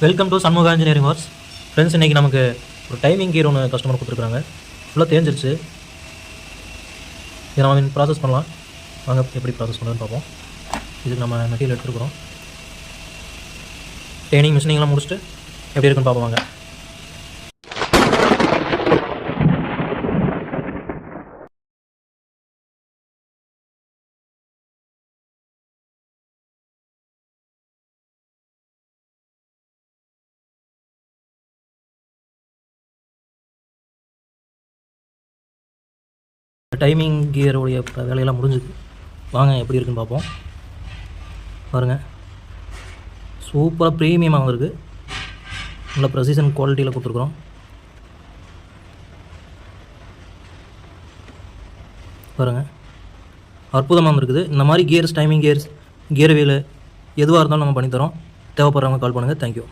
Welcome to Shanmuga engineering works. Friends, இன்றைக்கி நமக்கு ஒரு டைமிங் கீர் ஒன்று கஸ்டமர் கொடுத்துருக்காங்க. ஃபுல்லாக தேஞ்சிருச்சு. இதை நம்ம ப்ராசஸ் பண்ணலாம். வாங்க எப்படி ப்ராசஸ் பண்ணுறதுன்னு பார்ப்போம். இதுக்கு நம்ம மெட்டீரியல் எடுத்துருக்குறோம். ட்ரைனிங் மிஷினிங்லாம் முடிச்சுட்டு எப்படி இருக்குன்னு பார்ப்போம். வாங்க. டைமிங் கியருடைய வேலையெல்லாம் முடிஞ்சுது. வாங்க எப்படி இருக்குன்னு பார்ப்போம். பாருங்கள், சூப்பராக ப்ரீமியமாக வந்திருக்கு. நல்ல ப்ரெசிஷன் குவாலிட்டியில் கொடுத்துருக்குறோம். பாருங்கள், அற்புதமாக வந்துருக்குது. இந்த மாதிரி gears, timing gears, gear wheel எதுவாக இருந்தாலும் நம்ம பண்ணித்தரோம். தேவைப்படுறவங்க கால் பண்ணுங்கள். தேங்க்யூ.